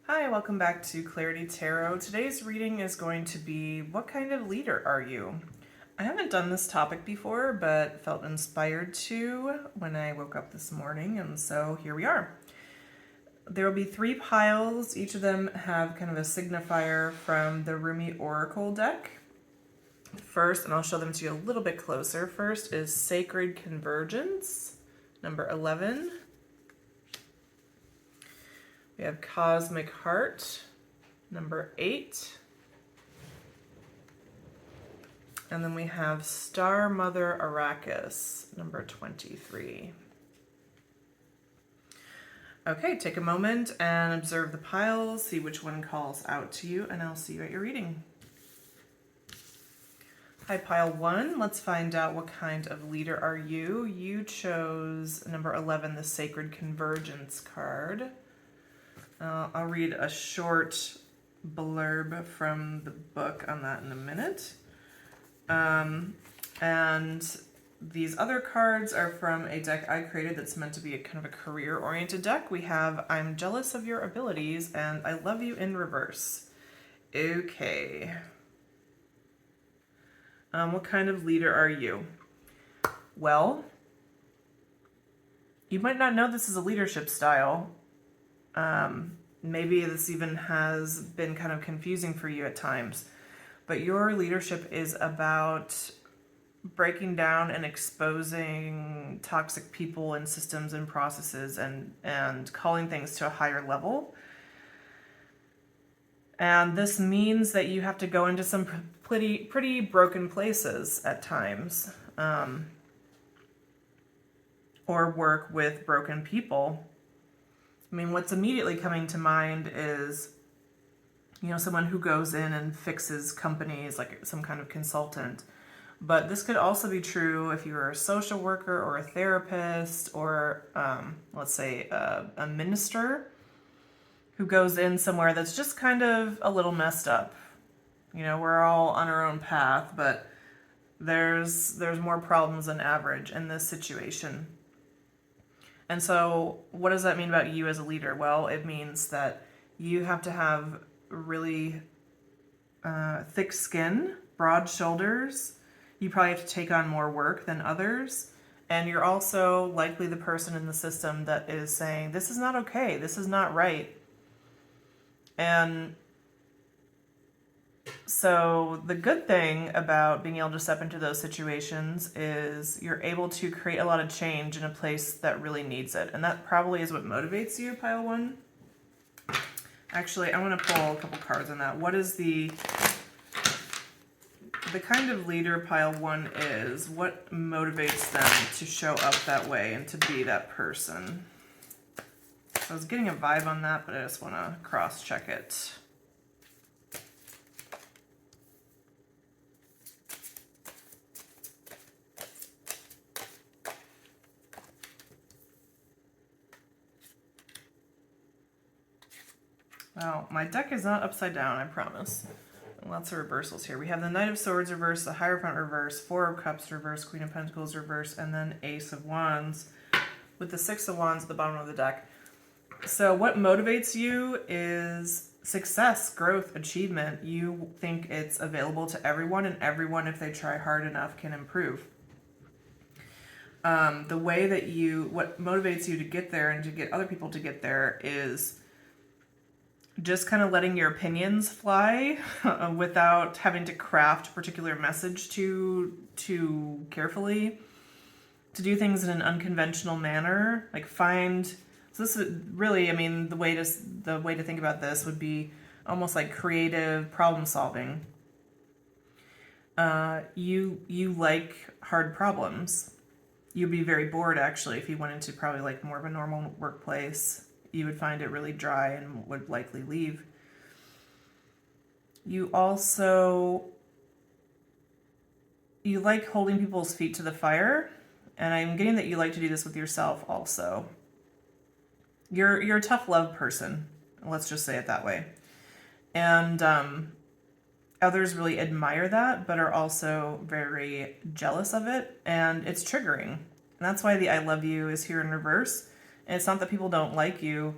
Hi, welcome back to Clarity Tarot. Today's reading is going to be, what kind of leader are you? I haven't done this topic before, but felt inspired to when I woke up this morning, and so here we are. There will be 3 piles. Each of them have kind of a signifier from the Rumi Oracle deck. First, and I'll show them to you a little bit closer, first is Sacred Convergence, number 11. We have Cosmic Heart, number 8. And then we have Star Mother Arrakis, number 23. Okay, take a moment and observe the piles, see which one calls out to you, and I'll see you at your reading. Hi, pile 1. Let's find out what kind of leader are you. You chose number 11, the Sacred Convergence card. I'll read a short blurb from the book on that in a minute. And these other cards are from a deck I created that's meant to be a kind of a career-oriented deck. We have I'm Jealous of Your Abilities and I Love You in Reverse. Okay. What kind of leader are you? Well, you might not know this is a leadership style. Maybe this even has been kind of confusing for you at times, but your leadership is about breaking down and exposing toxic people and systems and processes and calling things to a higher level. And this means that you have to go into some pretty broken places at times, or work with broken people. I mean, what's immediately coming to mind is, someone who goes in and fixes companies, like some kind of consultant. But this could also be true if you're a social worker or a therapist or, let's say, a minister who goes in somewhere that's just kind of a little messed up. We're all on our own path, but there's more problems than average in this situation. And so what does that mean about you as a leader? Well, it means that you have to have really thick skin, broad shoulders. You probably have to take on more work than others. And you're also likely the person in the system that is saying, this is not okay, this is not right. And so the good thing about being able to step into those situations is you're able to create a lot of change in a place that really needs it. And that probably is what motivates you, pile 1. Actually, I want to pull a couple cards on that. What is the kind of leader pile 1 is? What motivates them to show up that way and to be that person? I was getting a vibe on that, but I just want to cross-check it. Well, my deck is not upside down, I promise. Lots of reversals here. We have the Knight of Swords reverse, the Hierophant reverse, 4 of Cups reverse, Queen of Pentacles reverse, and then Ace of Wands with the 6 of Wands at the bottom of the deck. So what motivates you is success, growth, achievement. You think it's available to everyone, and everyone, if they try hard enough, can improve. The way that what motivates you to get there and to get other people to get there is just kind of letting your opinions fly without having to craft a particular message too carefully, to do things in an unconventional manner. So this is really, the way to think about this would be almost like creative problem solving. You like hard problems. You'd be very bored, actually, if you went into probably like more of a normal workplace. You would find it really dry and would likely leave. You like holding people's feet to the fire, and I'm getting that you like to do this with yourself also. You're a tough love person, let's just say it that way. And others really admire that, but are also very jealous of it, and it's triggering. And that's why the I love you is here in reverse. And it's not that people don't like you.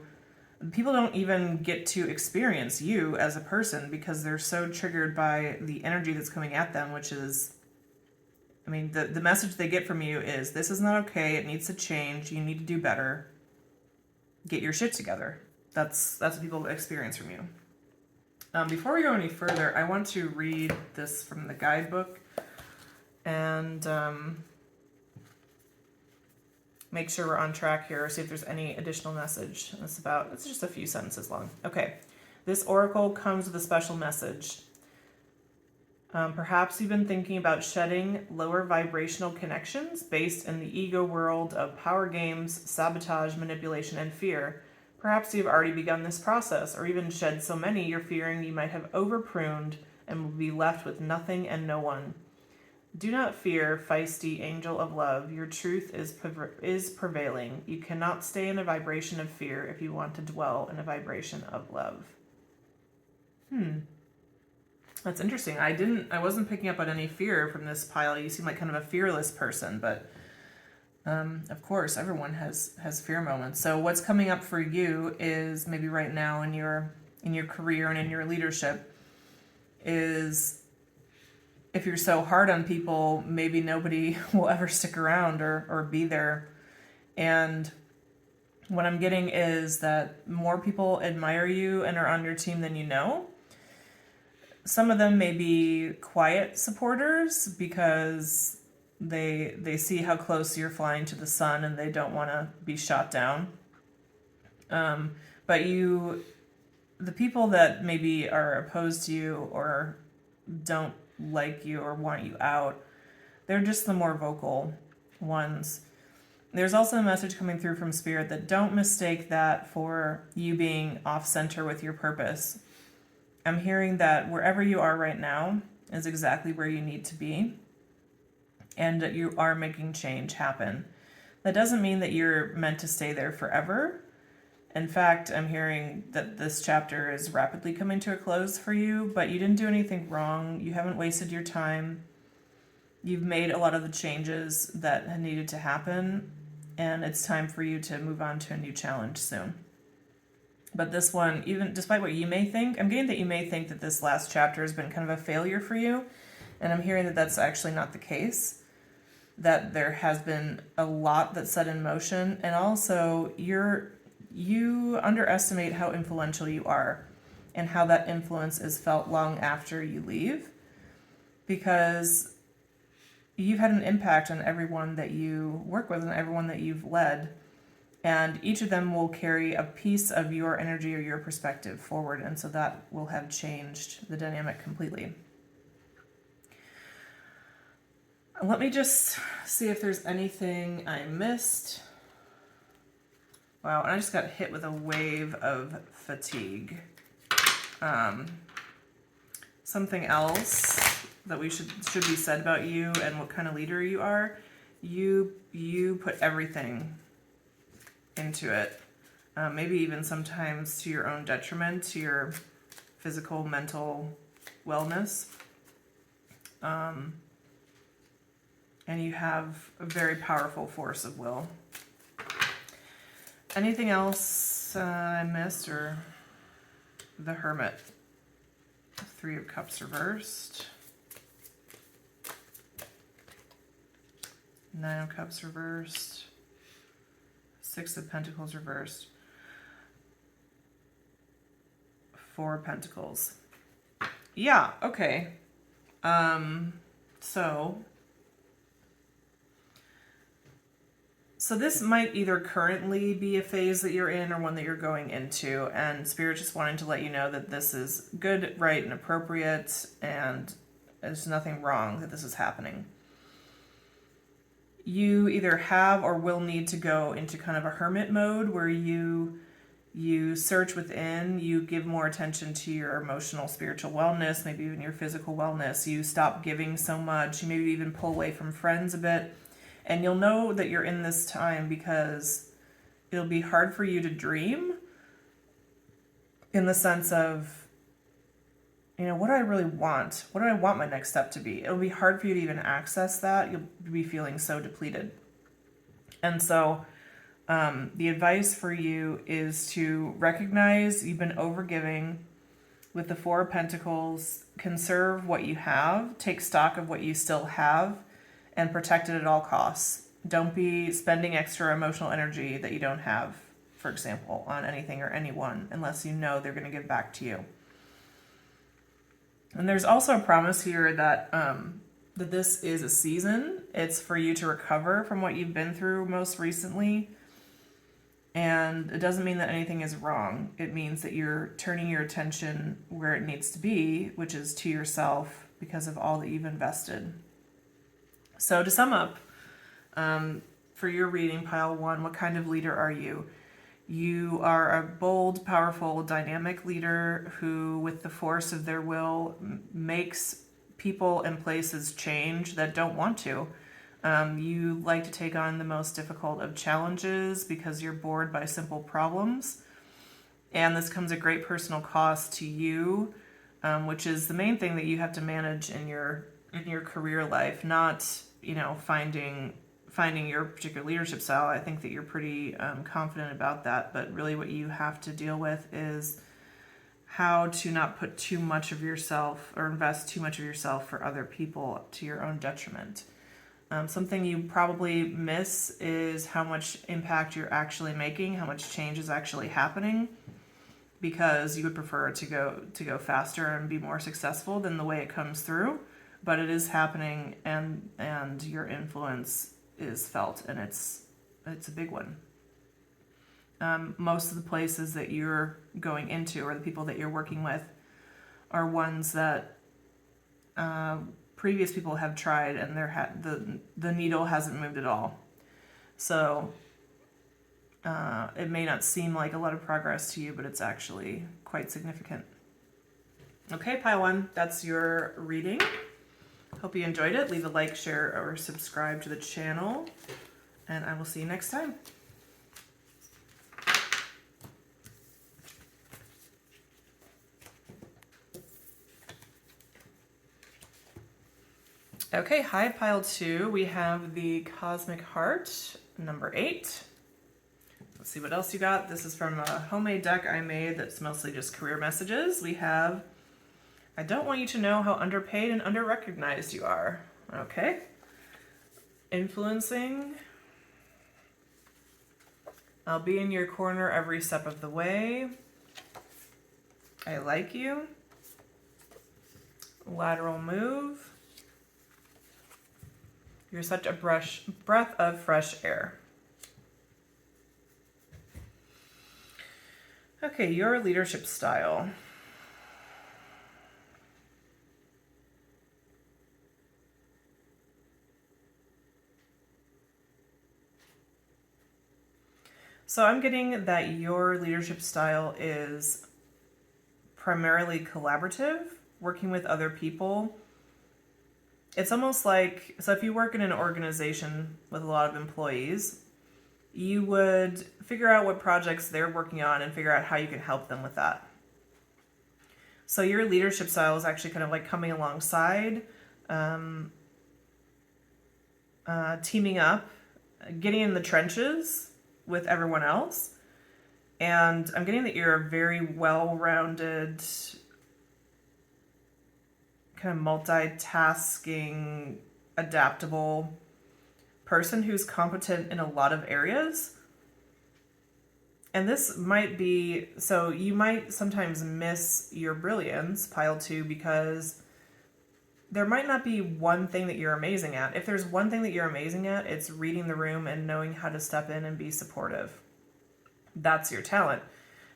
People don't even get to experience you as a person because they're so triggered by the energy that's coming at them, which is, I mean, the message they get from you is, this is not okay, it needs to change, you need to do better, get your shit together. That's what people experience from you. Before we go any further, I want to read this from the guidebook and make sure we're on track here, see if there's any additional message. It's just a few sentences long. Okay. This oracle comes with a special message. Perhaps you've been thinking about shedding lower vibrational connections based in the ego world of power games, sabotage, manipulation, and fear. Perhaps you've already begun this process, or even shed so many you're fearing you might have over-pruned and will be left with nothing and no one. Do not fear, feisty angel of love. Your truth is prevailing. You cannot stay in a vibration of fear if you want to dwell in a vibration of love. That's interesting. I wasn't picking up on any fear from this pile. You seem like kind of a fearless person, but of course, everyone has fear moments. So what's coming up for you is maybe right now in your career and in your leadership is, if you're so hard on people, maybe nobody will ever stick around or be there. And what I'm getting is that more people admire you and are on your team than you know. Some of them may be quiet supporters because they see how close you're flying to the sun and they don't want to be shot down. But the people that maybe are opposed to you or don't like you or want you out, they're just the more vocal ones. There's also a message coming through from Spirit that don't mistake that for you being off center with your purpose. I'm hearing that wherever you are right now is exactly where you need to be, and that you are making change happen. That doesn't mean that you're meant to stay there forever. In fact, I'm hearing that this chapter is rapidly coming to a close for you, but you didn't do anything wrong. You haven't wasted your time. You've made a lot of the changes that had needed to happen, and it's time for you to move on to a new challenge soon. But this one, even despite what you may think, I'm getting that you may think that this last chapter has been kind of a failure for you, and I'm hearing that that's actually not the case, that there has been a lot that's set in motion, and also you underestimate how influential you are and how that influence is felt long after you leave, because you've had an impact on everyone that you work with and everyone that you've led, and each of them will carry a piece of your energy or your perspective forward, and so that will have changed the dynamic completely. Let me just see if there's anything I missed. Wow, and I just got hit with a wave of fatigue. Something else that we should be said about you and what kind of leader you are, you put everything into it. Maybe even sometimes to your own detriment, to your physical, mental wellness. And you have a very powerful force of will. Anything else I missed? Or the Hermit? 3 of Cups reversed. 9 of Cups reversed. 6 of Pentacles reversed. 4 of Pentacles. Yeah, okay. So this might either currently be a phase that you're in or one that you're going into, and Spirit just wanting to let you know that this is good, right, and appropriate, and there's nothing wrong that this is happening. You either have or will need to go into kind of a hermit mode where you search within, you give more attention to your emotional, spiritual wellness, maybe even your physical wellness. You stop giving so much, you maybe even pull away from friends a bit. And you'll know that you're in this time because it'll be hard for you to dream in the sense of, what do I really want? What do I want my next step to be? It'll be hard for you to even access that. You'll be feeling so depleted. And so The advice for you is to recognize you've been overgiving with the Four of Pentacles. Conserve what you have, take stock of what you still have, and protect it at all costs. Don't be spending extra emotional energy that you don't have, for example, on anything or anyone, unless you know they're going to give back to you. And there's also a promise here that that this is a season. It's for you to recover from what you've been through most recently. And it doesn't mean that anything is wrong. It means that you're turning your attention where it needs to be, which is to yourself, because of all that you've invested. So to sum up, for your reading, pile 1, what kind of leader are you? You are a bold, powerful, dynamic leader who, with the force of their will, makes people and places change that don't want to. You like to take on the most difficult of challenges because you're bored by simple problems. And this comes at great personal cost to you, which is the main thing that you have to manage in your career life, not, finding your particular leadership style. I think that you're pretty confident about that, but really what you have to deal with is how to not put too much of yourself or invest too much of yourself for other people to your own detriment. Something you probably miss is how much impact you're actually making, how much change is actually happening, because you would prefer to go faster and be more successful than the way it comes through. But it is happening, and your influence is felt, and it's a big one. Most of the places that you're going into, or the people that you're working with, are ones that previous people have tried, and the needle hasn't moved at all. So it may not seem like a lot of progress to you, but it's actually quite significant. Okay, pile 1, that's your reading. Hope you enjoyed it. Leave a like, share, or subscribe to the channel, and I will see you next time. Okay, hi, pile 2. We have the Cosmic Heart, number 8. Let's see what else you got. This is from a homemade deck I made that's mostly just career messages. We have, I don't want you to know how underpaid and underrecognized you are. Okay. Influencing. I'll be in your corner every step of the way. I like you. Lateral move. You're such a breath of fresh air. Okay, your leadership style. So I'm getting that your leadership style is primarily collaborative, working with other people. It's almost like, so if you work in an organization with a lot of employees, you would figure out what projects they're working on and figure out how you can help them with that. So your leadership style is actually kind of like coming alongside, teaming up, getting in the trenches with everyone else. And I'm getting that you're a very well-rounded, kind of multitasking, adaptable person who's competent in a lot of areas. And this might be, so you might sometimes miss your brilliance, pile 2, because there might not be one thing that you're amazing at. If there's one thing that you're amazing at, it's reading the room and knowing how to step in and be supportive. That's your talent.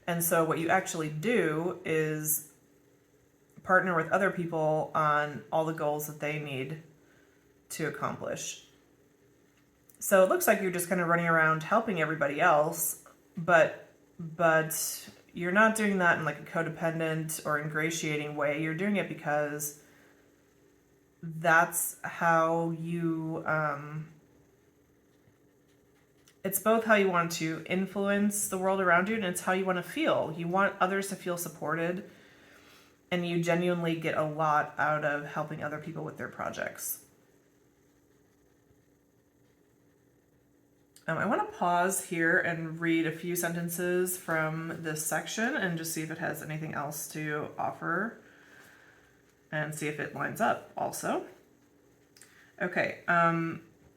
And so what you actually do is partner with other people on all the goals that they need to accomplish. So it looks like you're just kind of running around helping everybody else, but you're not doing that in like a codependent or ingratiating way. You're doing it because that's how you, it's both how you want to influence the world around you, and it's how you want to feel. You want others to feel supported, and you genuinely get a lot out of helping other people with their projects. I want to pause here and read a few sentences from this section and just see if it has anything else to offer and see if it lines up also. Okay,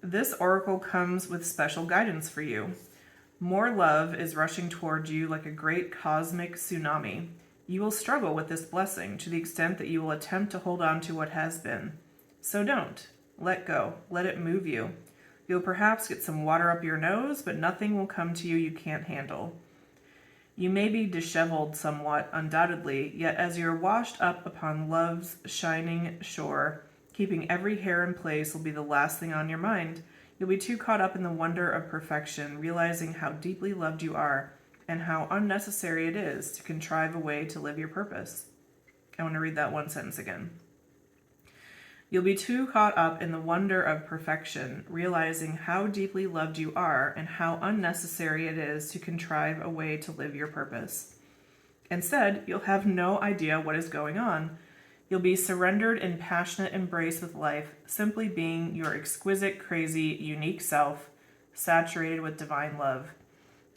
this oracle comes with special guidance for you. More love is rushing toward you like a great cosmic tsunami. You will struggle with this blessing to the extent that you will attempt to hold on to what has been. So don't. Let go. Let it move you. You'll perhaps get some water up your nose, but nothing will come to you you can't handle. You may be disheveled somewhat, undoubtedly, yet as you're washed up upon love's shining shore, keeping every hair in place will be the last thing on your mind. You'll be too caught up in the wonder of perfection, realizing how deeply loved you are and how unnecessary it is to contrive a way to live your purpose. I want to read that one sentence again. You'll be too caught up in the wonder of perfection, realizing how deeply loved you are and how unnecessary it is to contrive a way to live your purpose. Instead, you'll have no idea what is going on. You'll be surrendered in passionate embrace with life, simply being your exquisite, crazy, unique self, saturated with divine love.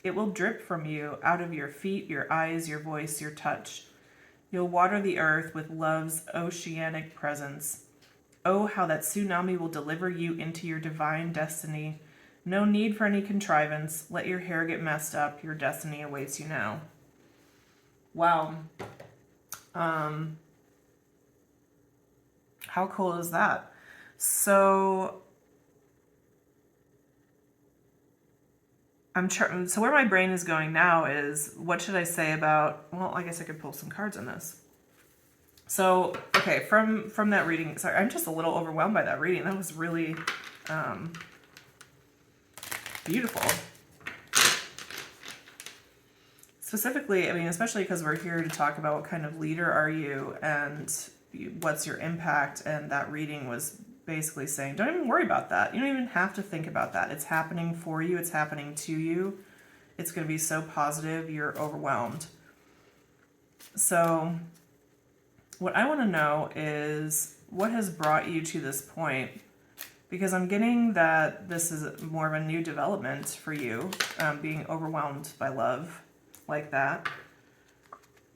It will drip from you, out of your feet, your eyes, your voice, your touch. You'll water the earth with love's oceanic presence. Oh, how that tsunami will deliver you into your divine destiny. No need for any contrivance. Let your hair get messed up. Your destiny awaits you now. Wow. How cool is that? So so where my brain is going now is, what should I say about, well, I guess I could pull some cards on this. So, okay, from that reading, sorry, I'm just a little overwhelmed by that reading. That was really beautiful. Specifically, I mean, especially because we're here to talk about what kind of leader are you and what's your impact, and that reading was basically saying, don't even worry about that. You don't even have to think about that. It's happening for you. It's happening to you. It's going to be so positive, you're overwhelmed. So what I want to know is, what has brought you to this point? Because I'm getting that this is more of a new development for you, being overwhelmed by love like that.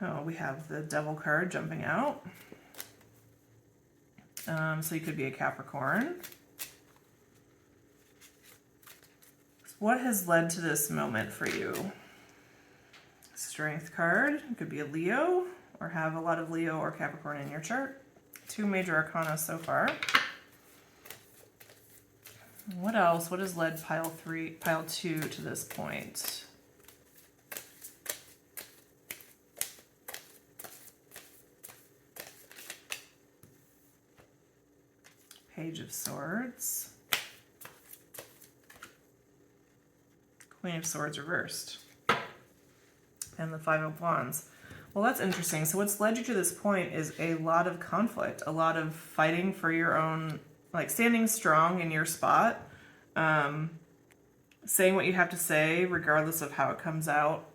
Oh, we have the Devil card jumping out. So you could be a Capricorn. What has led to this moment for you? Strength card. It could be a Leo, or have a lot of Leo or Capricorn in your chart. 2 major arcana so far. What else? What has led pile 2 to this point? Page of Swords. Queen of Swords reversed. And the 5 of Wands. Well, that's interesting. So what's led you to this point is a lot of conflict, a lot of fighting for your own, like standing strong in your spot, saying what you have to say regardless of how it comes out.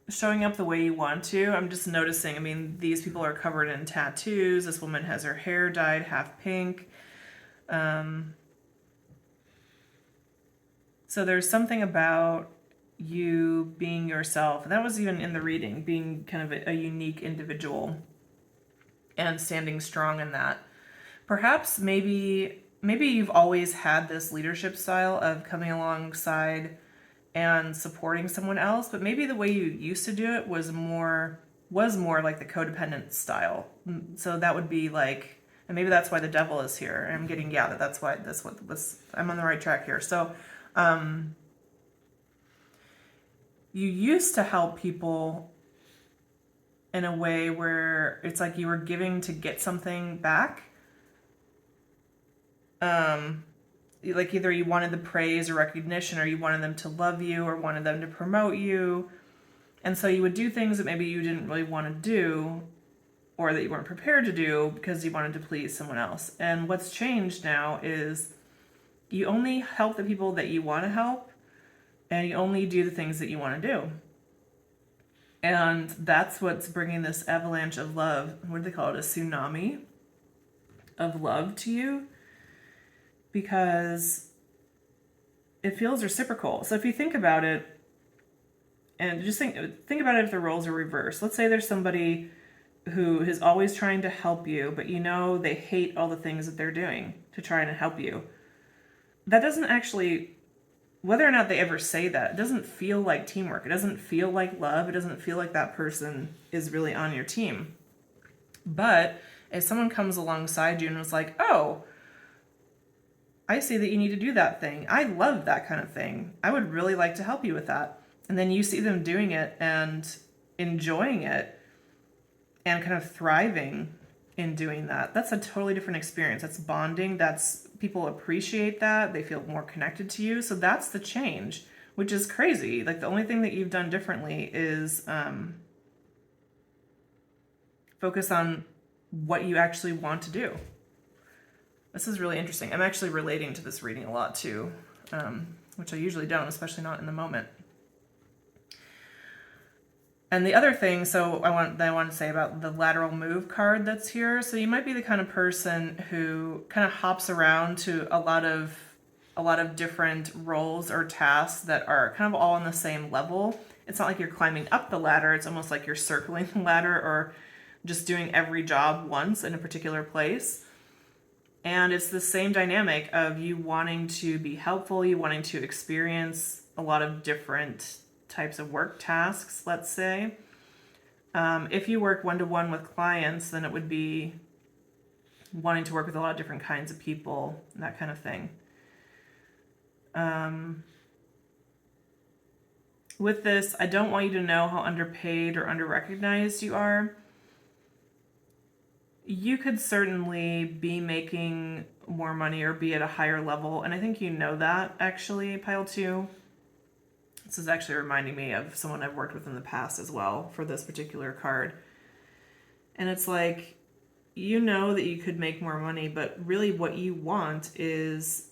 Showing up the way you want to. I'm just noticing, I mean, these people are covered in tattoos. This woman has her hair dyed half pink. So there's something about you being yourself. That was even in the reading, being kind of a unique individual and standing strong in that. Perhaps maybe you've always had this leadership style of coming alongside and supporting someone else, but maybe the way you used to do it was more like the codependent style. So that would be like, and maybe that's why the Devil is here. I'm getting, yeah, that's why I'm on the right track here. So you used to help people in a way where it's like you were giving to get something back. Like either you wanted the praise or recognition, or you wanted them to love you, or wanted them to promote you. And so you would do things that maybe you didn't really want to do, or that you weren't prepared to do because you wanted to please someone else. And what's changed now is you only help the people that you want to help, and you only do the things that you want to do. And that's what's bringing this avalanche of love. What do they call it? A tsunami of love to you. because it feels reciprocal. So if you think about it, and just think about it if the roles are reversed. Let's say there's somebody who is always trying to help you, but you know they hate all the things that they're doing to try and help you. That doesn't actually, whether or not they ever say that, it doesn't feel like teamwork. It doesn't feel like love. It doesn't feel like that person is really on your team. But if someone comes alongside you and was like, oh, I see that you need to do that thing. I love that kind of thing. I would really like to help you with that. And then you see them doing it and enjoying it and kind of thriving in doing that. That's a totally different experience. That's bonding. That's, people appreciate that. They feel more connected to you. So that's the change, which is crazy. Like the only thing that you've done differently is focus on what you actually want to do. This is really interesting. I'm actually relating to this reading a lot too, which I usually don't, especially not in the moment. And the other thing, I want to say about the lateral move card that's here. So you might be the kind of person who kind of hops around to a lot of different roles or tasks that are kind of all on the same level. It's not like you're climbing up the ladder. It's almost like you're circling the ladder or just doing every job once in a particular place. And it's the same dynamic of you wanting to be helpful, you wanting to experience a lot of different types of work tasks, let's say. If you work one-to-one with clients, then it would be wanting to work with a lot of different kinds of people, that kind of thing. With this, I don't want you to know how underpaid or underrecognized you are. You could certainly be making more money or be at a higher level, and I think you know that, actually, Pile 2. This is actually reminding me of someone I've worked with in the past as well for this particular card. And it's like, you know that you could make more money, but really what you want is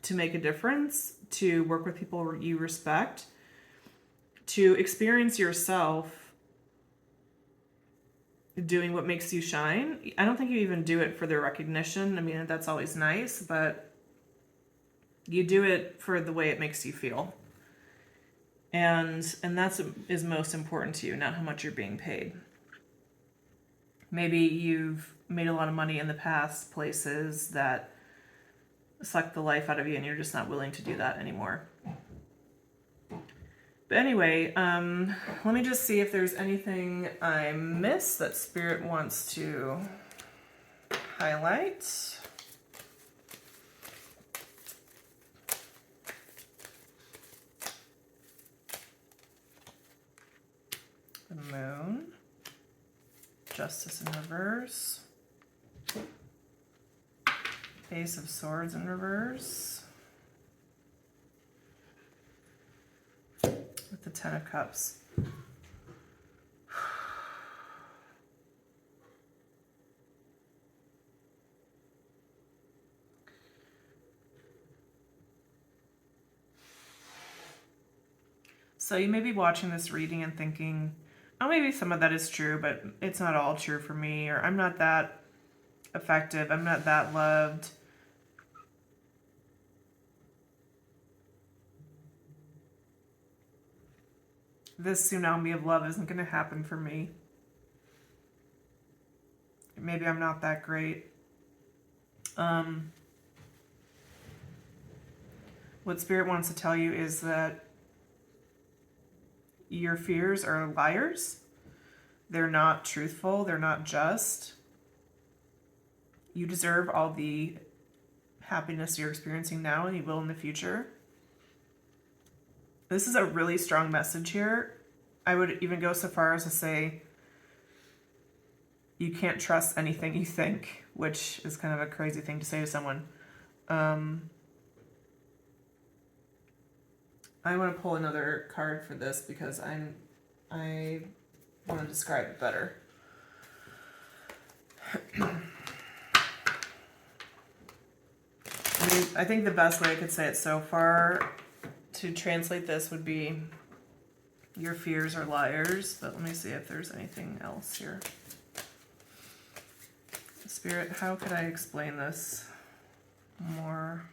to make a difference, to work with people you respect, to experience yourself doing what makes you shine. I don't think you even do it for the recognition. I mean, that's always nice, but you do it for the way it makes you feel. And that's is most important to you, not how much you're being paid. Maybe you've made a lot of money in the past places that suck the life out of you and you're just not willing to do that anymore. But anyway, let me just see if there's anything I missed that Spirit wants to highlight. The Moon, Justice in reverse, Ace of Swords in reverse, with the Ten of Cups. So you may be watching this reading and thinking, oh, maybe some of that is true, but it's not all true for me, or I'm not that effective, I'm not that loved. This tsunami of love isn't going to happen for me. Maybe I'm not that great. What Spirit wants to tell you is that your fears are liars. They're not truthful. They're not just. You deserve all the happiness you're experiencing now, and you will in the future. This is a really strong message here. I would even go so far as to say you can't trust anything you think, which is kind of a crazy thing to say to someone. I want to pull another card for this because I want to describe it better. I think the best way I could say it so far to translate this would be your fears are liars, but let me see if there's anything else here. Spirit, how could I explain this? more.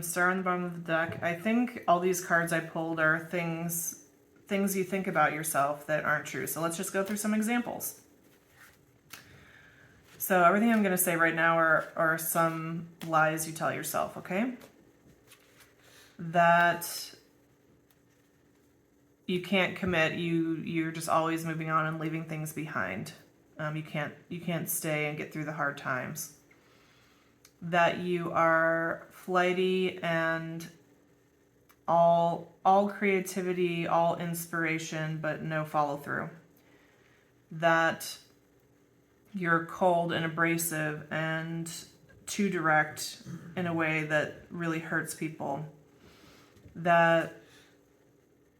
Star on the bottom of the deck. I think all these cards I pulled are things you think about yourself that aren't true. So let's just go through some examples. So everything I'm going to say right now are some lies you tell yourself, okay? That you can't commit. You're just always moving on and leaving things behind. You can't stay and get through the hard times. That you are flighty and all creativity, all inspiration, but no follow through. That you're cold and abrasive and too direct in a way that really hurts people. That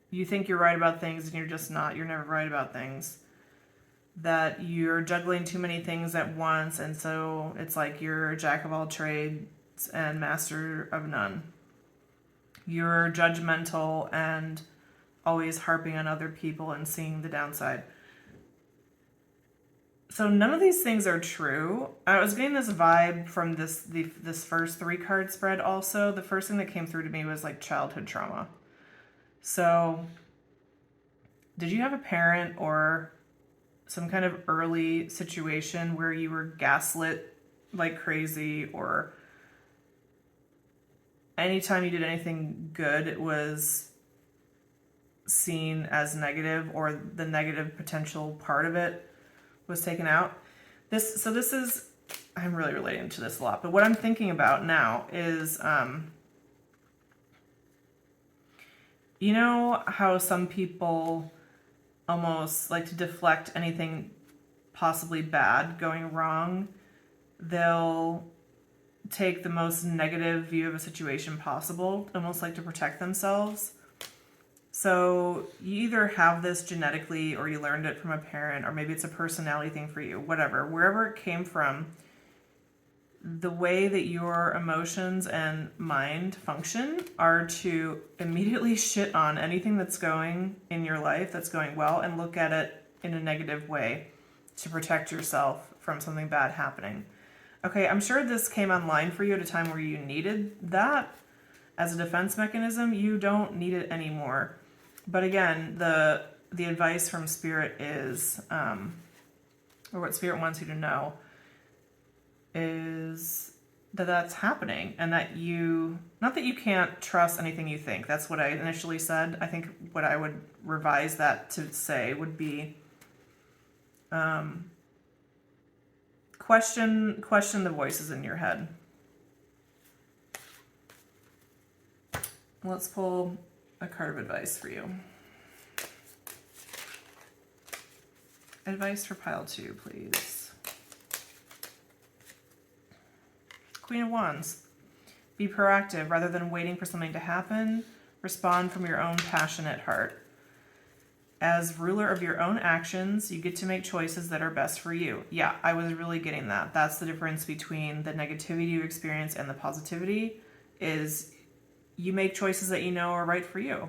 you think you're right about things and you're just not. You're never right about things. That you're juggling too many things at once, and so it's like you're a jack of all trades and master of none. You're judgmental and always harping on other people and seeing the downside. So none of these things are true. I was getting this vibe from this first 3-card spread also. The first thing that came through to me was like childhood trauma. So did you have a parent or some kind of early situation where you were gaslit like crazy, or anytime you did anything good, it was seen as negative, or the negative potential part of it was taken out? This is, I'm really relating to this a lot, but what I'm thinking about now is, you know how some people almost like to deflect anything possibly bad going wrong? They'll take the most negative view of a situation possible, almost like to protect themselves. So you either have this genetically, or you learned it from a parent, or maybe it's a personality thing for you, whatever. Wherever it came from, the way that your emotions and mind function are to immediately shit on anything that's going in your life that's going well, and look at it in a negative way to protect yourself from something bad happening. Okay, I'm sure this came online for you at a time where you needed that as a defense mechanism. You don't need it anymore. But again, the advice from Spirit is, or what Spirit wants you to know, is that that's happening, and that not that you can't trust anything you think. That's what I initially said. I think what I would revise that to say would be, question the voices in your head. Let's pull a card of advice for you. Advice for pile 2, please. Queen of Wands. Be proactive rather than waiting for something to happen. Respond from your own passionate heart. As ruler of your own actions, you get to make choices that are best for you. Yeah, I was really getting that. That's the difference between the negativity you experience and the positivity, is you make choices that you know are right for you,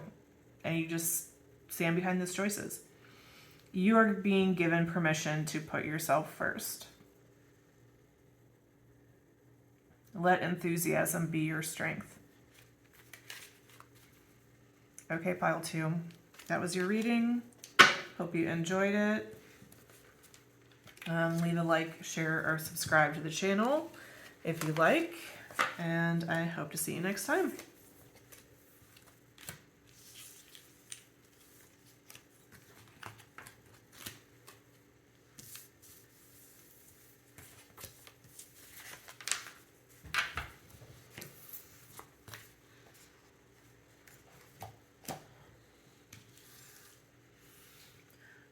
and you just stand behind those choices. You are being given permission to put yourself first. Let enthusiasm be your strength. Okay, pile 2. That was your reading. Hope you enjoyed it. Leave a like, share, or subscribe to the channel if you like. And I hope to see you next time.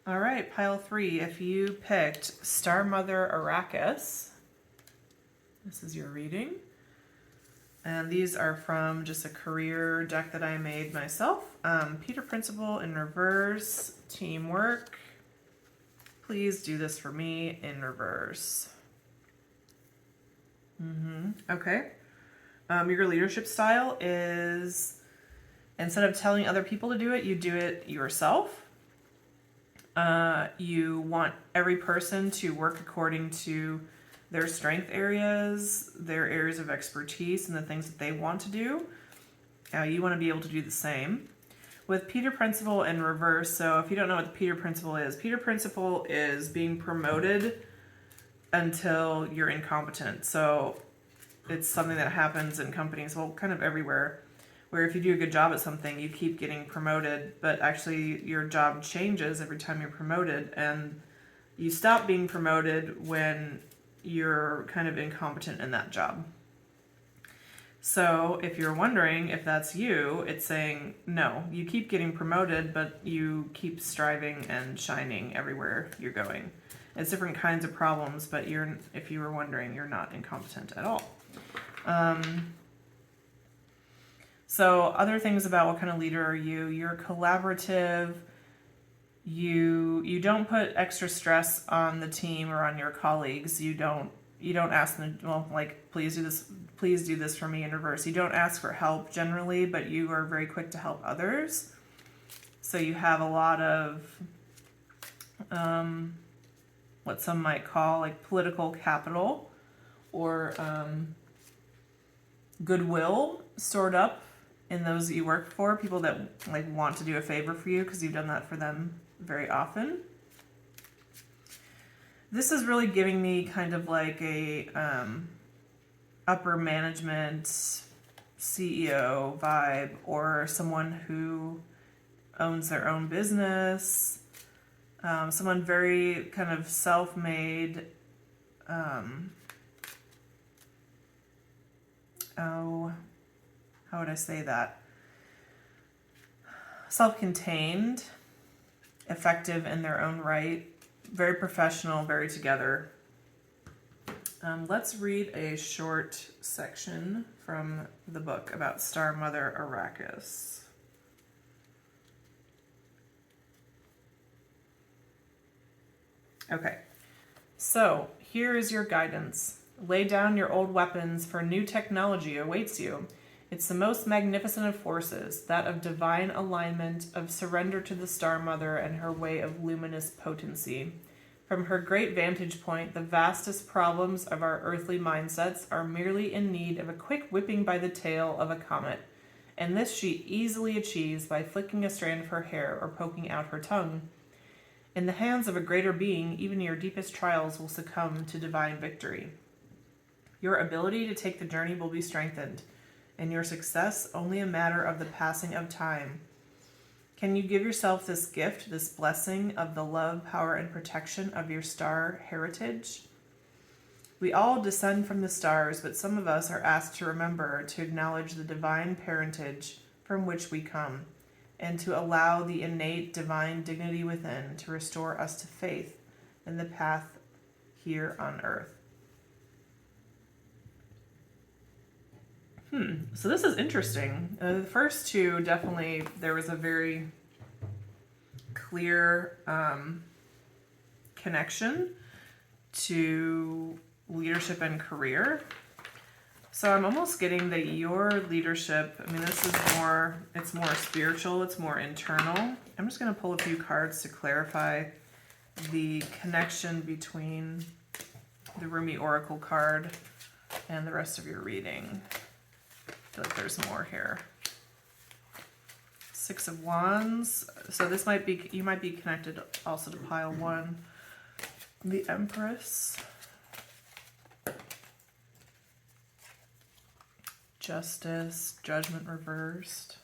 All right, pile 3. If you picked Star Mother Arrakis, this is your reading. And these are from just a career deck that I made myself. Peter Principle in reverse, teamwork. Please do this for me in reverse. Okay. Your leadership style is, instead of telling other people to do it, you do it yourself. You want every person to work according to their strength areas, their areas of expertise, and the things that they want to do. You want to be able to do the same. With Peter Principle in reverse, so if you don't know what the Peter Principle is being promoted until you're incompetent. So it's something that happens in companies, well, kind of everywhere, where if you do a good job at something, you keep getting promoted, but actually your job changes every time you're promoted, and you stop being promoted when you're kind of incompetent in that job. So if you're wondering if that's you, it's saying, no, you keep getting promoted, but you keep striving and shining everywhere you're going. It's different kinds of problems, but if you were wondering, you're not incompetent at all. So other things about what kind of leader are you? You're collaborative. You don't put extra stress on the team or on your colleagues. You don't ask them, well, like, please do this for me in reverse. You don't ask for help generally, but you are very quick to help others. So you have a lot of what some might call like political capital or goodwill stored up in those that you work for, people that like want to do a favor for you because you've done that for them very often. This is really giving me kind of like a upper management CEO vibe, or someone who owns their own business, someone very kind of self-made, how would I say that? Self-contained, effective in their own right, very professional, very together. Let's read a short section from the book about Star Mother Arrakis. Okay, so here is your guidance. Lay down your old weapons, for new technology awaits you. It's the most magnificent of forces, that of divine alignment, of surrender to the Star Mother and her way of luminous potency. From her great vantage point, the vastest problems of our earthly mindsets are merely in need of a quick whipping by the tail of a comet, and this she easily achieves by flicking a strand of her hair or poking out her tongue. In the hands of a greater being, even your deepest trials will succumb to divine victory. Your ability to take the journey will be strengthened, and your success only a matter of the passing of time. Can you give yourself this gift, this blessing of the love, power, and protection of your star heritage? We all descend from the stars, but some of us are asked to remember to acknowledge the divine parentage from which we come, and to allow the innate divine dignity within to restore us to faith in the path here on earth. So this is interesting. The first two, definitely, there was a very clear connection to leadership and career. So I'm almost getting that your leadership, I mean, it's more spiritual, it's more internal. I'm just going to pull a few cards to clarify the connection between the Rumi Oracle card and the rest of your reading. I feel like there's more here. Six of Wands. So this might be, you might be connected also to pile one. The Empress. Justice, Judgment reversed.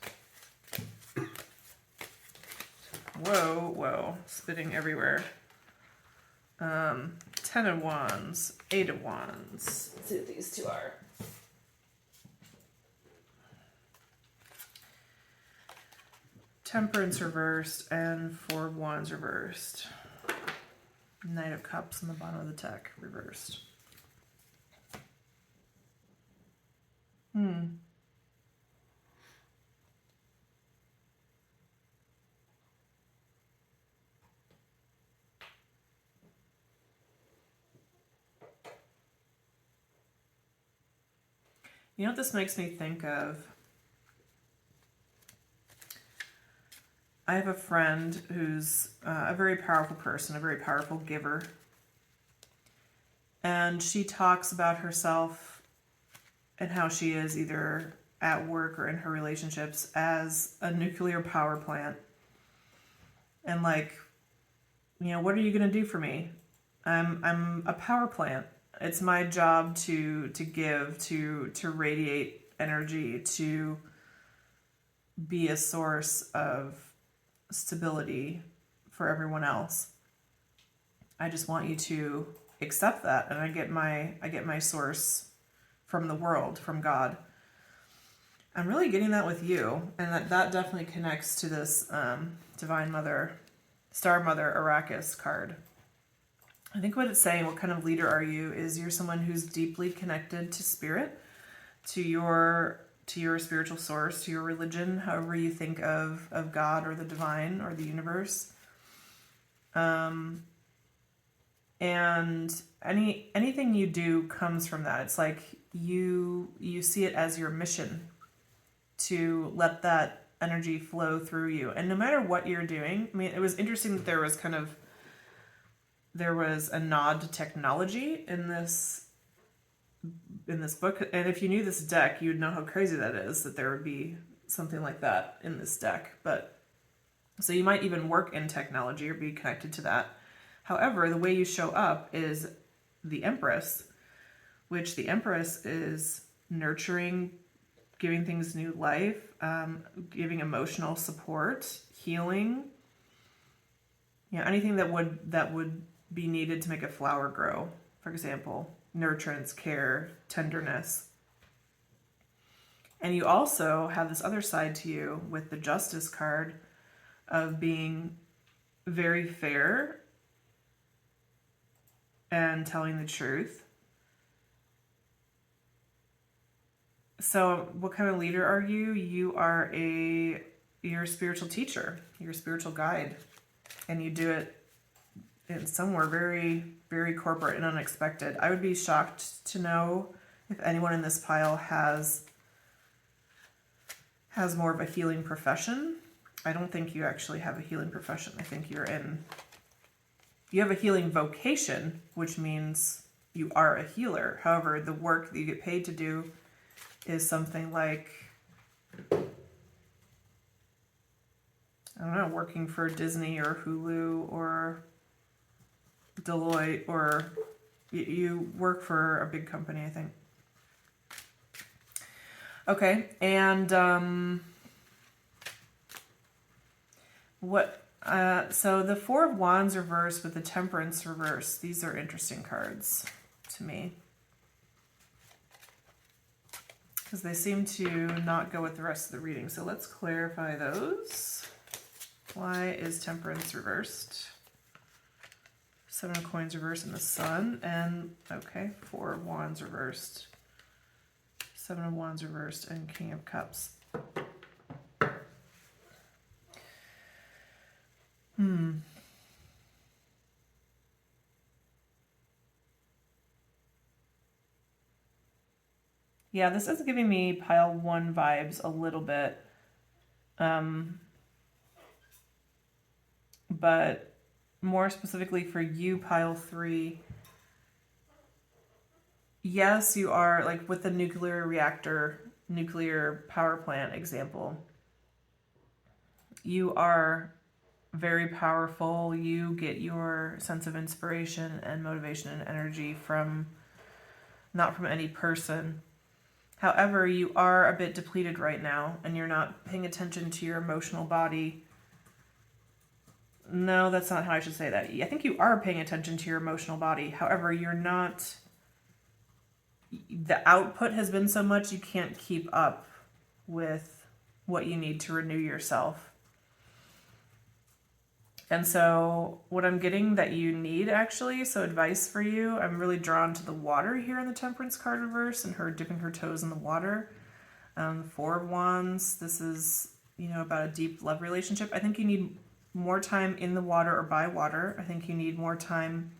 Whoa, spitting everywhere. 10 of Wands, 8 of Wands. Let's see what these two are. Temperance reversed and 4 of Wands reversed. Knight of Cups on the bottom of the deck reversed. You know what this makes me think of? I have a friend who's a very powerful person, a very powerful giver. And she talks about herself and how she is either at work or in her relationships as a nuclear power plant. And like, what are you going to do for me? I'm a power plant. It's my job to give, to radiate energy, to be a source of stability for everyone else. I just want you to accept that, and I get my source from the world, from God. I'm really getting that with you, and that definitely connects to this Divine Mother, Star Mother Arrakis card. I think what it's saying, what kind of leader are you, is you're someone who's deeply connected to spirit, to your spiritual source, to your religion, however you think of God or the divine or the universe. And anything you do comes from that. It's like you see it as your mission to let that energy flow through you. And no matter what you're doing, I mean, it was interesting that there was a nod to technology in this book. And if you knew this deck, you'd know how crazy that is, that there would be something like that in this deck. But so you might even work in technology or be connected to that. However, the way you show up is the Empress, which the Empress is nurturing, giving things new life, giving emotional support, healing, anything that would be needed to make a flower grow, for example, nurturance, care, tenderness. And you also have this other side to you with the Justice card of being very fair and telling the truth. So what kind of leader are you? You're a spiritual teacher, you're a spiritual guide, and you do it in somewhere very, very corporate and unexpected. I would be shocked to know if anyone in this pile has more of a healing profession. I don't think you actually have a healing profession. I think you have a healing vocation, which means you are a healer. However, the work that you get paid to do is something like, I don't know, working for Disney or Hulu or Deloitte, or you work for a big company, I think. Okay, and so the Four of Wands reversed with the Temperance reversed. These are interesting cards to me, because they seem to not go with the rest of the reading. So let's clarify those. Why is Temperance reversed? Seven of Coins reversed in the Sun. And, okay, Four of Wands reversed. Seven of Wands reversed and King of Cups. Yeah, this is giving me pile 1 vibes a little bit. But more specifically for you, pile 3, yes, you are, like with the nuclear reactor, nuclear power plant example, you are very powerful. You get your sense of inspiration and motivation and energy not from any person. However, you are a bit depleted right now, and you're not paying attention to your emotional body. No, that's not how I should say that. I think you are paying attention to your emotional body. However, you're not... The output has been so much you can't keep up with what you need to renew yourself. And so what I'm getting that you need, actually, so advice for you, I'm really drawn to the water here in the Temperance card reverse and her dipping her toes in the water. Four of Wands, this is, about a deep love relationship. I think you need more time in the water or by water. I think you need more time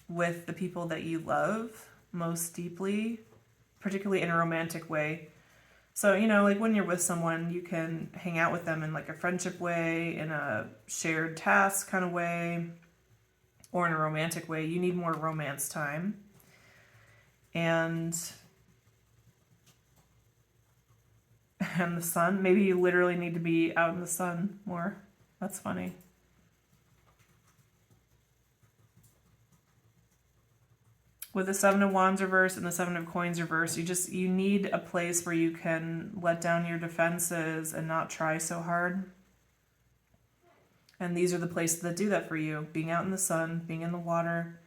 with the people that you love most deeply, particularly in a romantic way. So, you know, like when you're with someone, you can hang out with them in like a friendship way, in a shared task kind of way, or in a romantic way. You need more romance time. And the sun, maybe you literally need to be out in the sun more. That's funny. With the Seven of Wands reverse and the Seven of Coins reverse, you need a place where you can let down your defenses and not try so hard. And these are the places that do that for you. Being out in the sun, being in the water,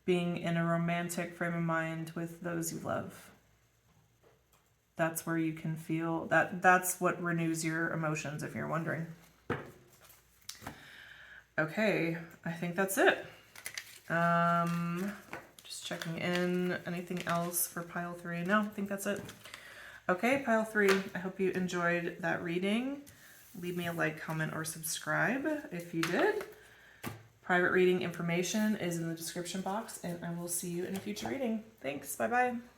being in a romantic frame of mind with those you love. That's where you can feel that's what renews your emotions, if you're wondering. Okay, I think that's it. Just checking in. Anything else for pile 3? No, I think that's it. Okay, pile 3. I hope you enjoyed that reading. Leave me a like, comment, or subscribe if you did. Private reading information is in the description box, and I will see you in a future reading. Thanks. Bye-bye.